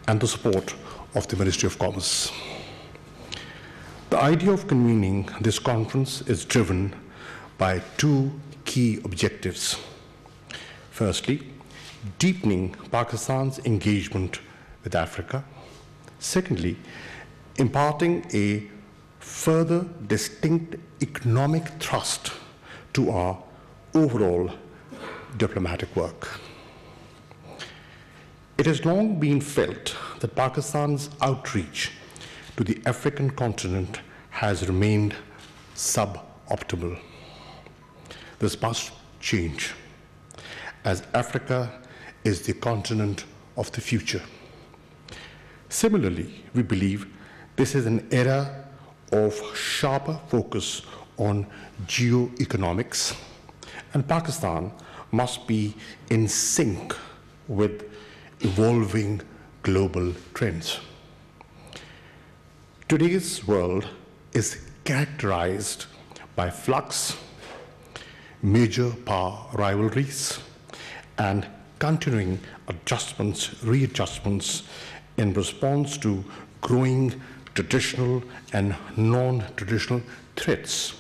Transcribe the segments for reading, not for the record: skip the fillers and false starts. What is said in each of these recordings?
and the support of the Ministry of Commerce. The idea of convening this conference is driven by two key objectives. Firstly, deepening Pakistan's engagement with Africa. Secondly, imparting a further distinct economic thrust to our overall diplomatic work. It has long been felt that Pakistan's outreach to the African continent has remained suboptimal. This must change, as Africa is the continent of the future. Similarly, we believe this is an era of sharper focus on geoeconomics, and Pakistan must be in sync with evolving global trends. Today's world is characterized by flux, major power rivalries, and continuing readjustments in response to growing traditional and non-traditional threats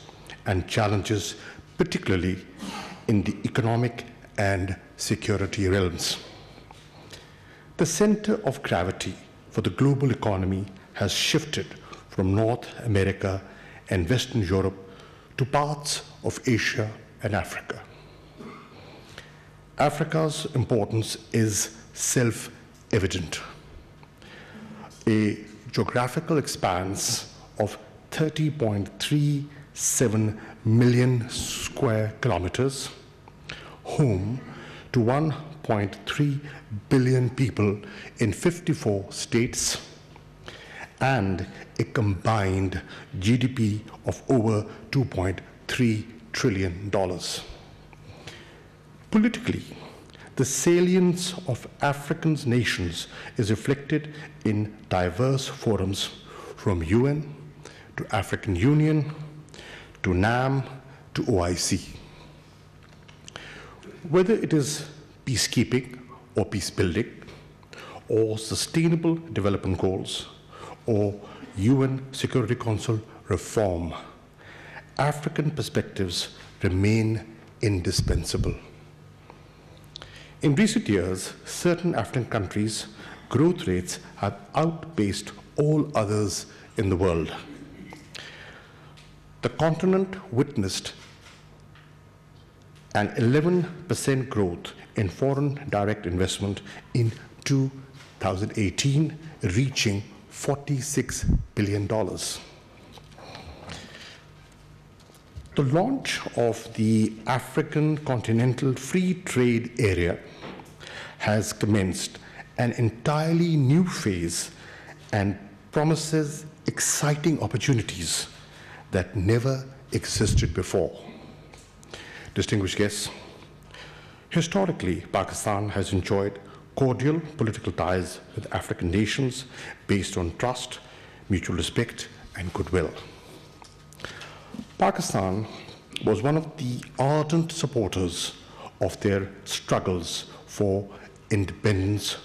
and challenges, particularly in the economic and security realms. The center of gravity for the global economy has shifted from North America and Western Europe to parts of Asia and Africa. Africa's importance is self-evident. A geographical expanse of 30.37 million square kilometers, home to 1.3 billion people in 54 states, and a combined GDP of over $2.3 trillion. Politically, the salience of African nations is reflected in diverse forums, from UN to African Union to NAM to OIC. Whether it is peacekeeping or peace building, or sustainable development goals, or UN Security Council reform, African perspectives remain indispensable. In recent years, certain African countries' growth rates have outpaced all others in the world. The continent witnessed an 11% growth in foreign direct investment in 2018, reaching $46 billion. The launch of the African Continental Free Trade Area has commenced an entirely new phase and promises exciting opportunities that never existed before. Distinguished guests, historically, Pakistan has enjoyed cordial political ties with African nations based on trust, mutual respect, and goodwill. Pakistan was one of the ardent supporters of their struggles for independence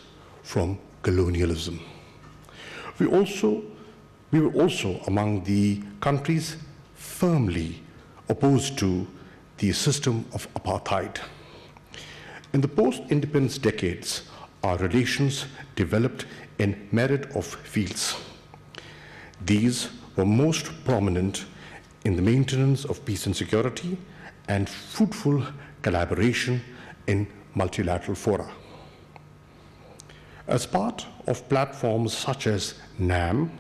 from colonialism. We were also among the countries firmly opposed to the system of apartheid. In the post-independence decades, our relations developed in myriad of fields. These were most prominent in the maintenance of peace and security and fruitful collaboration in multilateral fora. As part of platforms such as NAM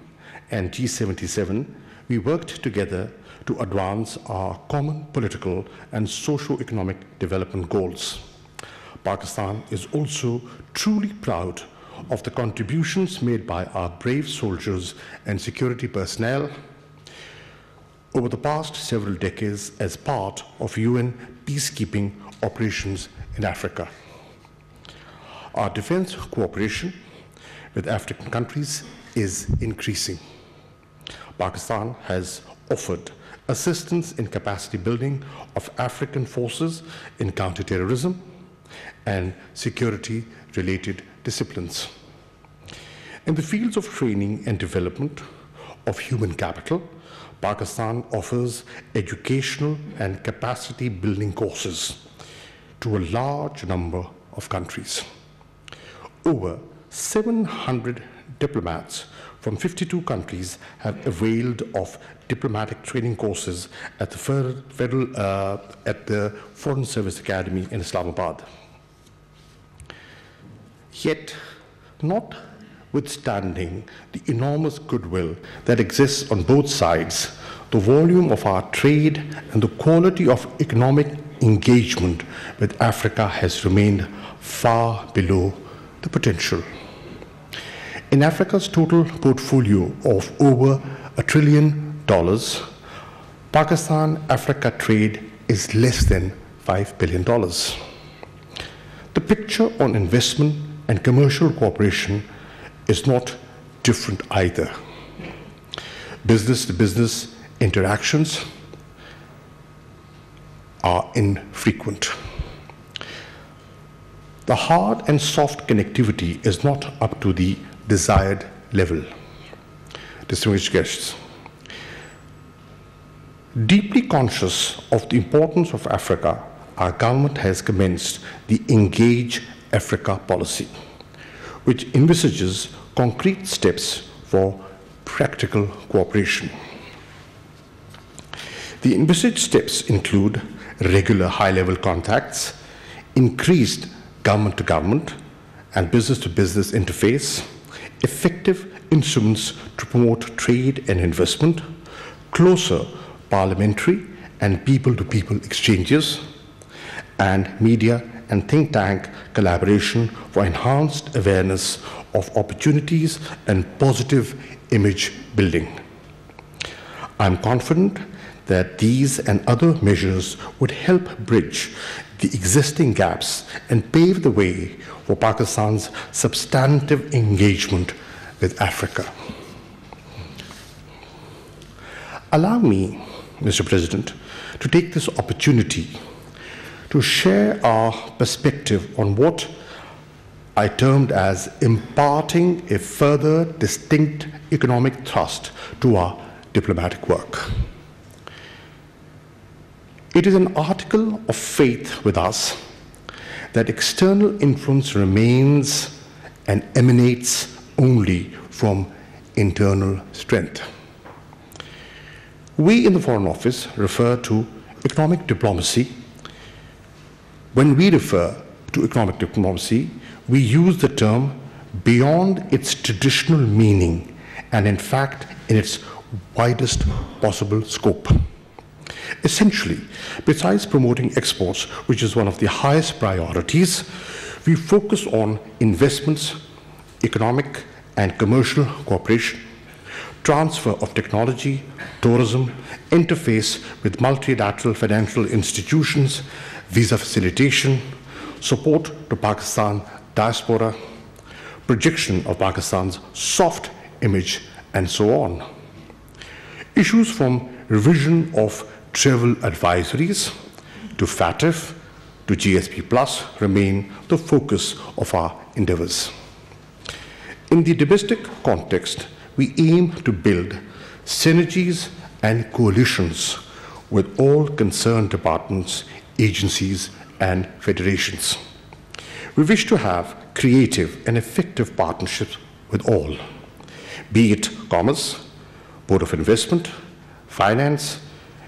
and G77, we worked together to advance our common political and socio-economic development goals. Pakistan is also truly proud of the contributions made by our brave soldiers and security personnel over the past several decades as part of UN peacekeeping operations in Africa. Our defense cooperation with African countries is increasing. Pakistan has offered assistance in capacity building of African forces in counterterrorism and security-related disciplines. In the fields of training and development of human capital, Pakistan offers educational and capacity building courses to a large number of countries. Over 700 diplomats from 52 countries have availed of diplomatic training courses at the Foreign Service Academy in Islamabad. Yet, notwithstanding the enormous goodwill that exists on both sides, the volume of our trade and the quality of economic engagement with Africa has remained far below the potential. In Africa's total portfolio of over $1 trillion, Pakistan-Africa trade is less than $5 billion. The picture on investment and commercial cooperation is not different either. Business-to-business interactions are infrequent. The hard and soft connectivity is not up to the desired level. Distinguished guests, deeply conscious of the importance of Africa, our government has commenced the Engage Africa policy, which envisages concrete steps for practical cooperation. The envisaged steps include regular high-level contacts, increased government-to-government and business-to-business interface, effective instruments to promote trade and investment, closer parliamentary and people-to-people exchanges, and media and think tank collaboration for enhanced awareness of opportunities and positive image building. I'm confident that these and other measures would help bridge the existing gaps and pave the way for Pakistan's substantive engagement with Africa. Allow me, Mr. President, to take this opportunity to share our perspective on what I termed as imparting a further distinct economic thrust to our diplomatic work. It is an article of faith with us that external influence remains and emanates only from internal strength. We in the Foreign Office refer to economic diplomacy. When we refer to economic diplomacy, we use the term beyond its traditional meaning and, in fact, in its widest possible scope. Essentially, besides promoting exports, which is one of the highest priorities, we focus on investments, economic and commercial cooperation, transfer of technology, tourism, interface with multilateral financial institutions, visa facilitation, support to Pakistan diaspora, projection of Pakistan's soft image, and so on. Issues from revision of travel advisories to FATF to GSP Plus remain the focus of our endeavors. In the domestic context, we aim to build synergies and coalitions with all concerned departments, agencies, and federations. We wish to have creative and effective partnerships with all, be it Commerce, Board of Investment, Finance,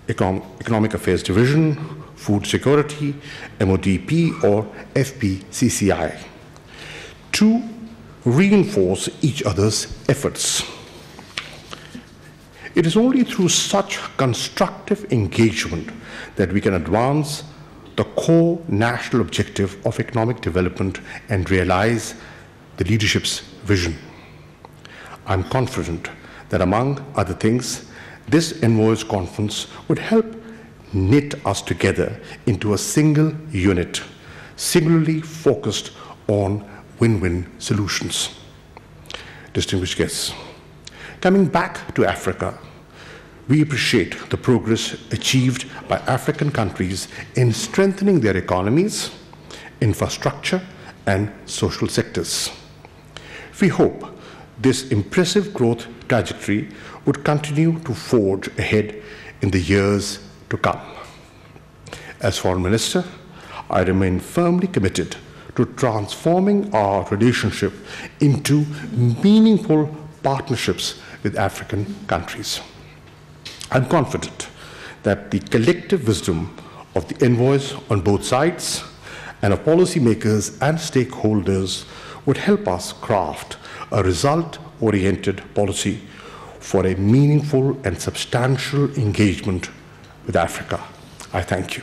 Economic Affairs Division, Food Security, MODP, or FPCCI, to reinforce each other's efforts. It is only through such constructive engagement that we can advance the core national objective of economic development and realize the leadership's vision. I'm confident that, among other things, this Envoys Conference would help knit us together into a single unit, singularly focused on win-win solutions. Distinguished guests, coming back to Africa, we appreciate the progress achieved by African countries in strengthening their economies, infrastructure, and social sectors. We hope this impressive growth trajectory would continue to forge ahead in the years to come. As Foreign Minister, I remain firmly committed to transforming our relationship into meaningful partnerships with African countries. I'm confident that the collective wisdom of the envoys on both sides and of policymakers and stakeholders would help us craft a result-oriented policy for a meaningful and substantial engagement with Africa. I thank you.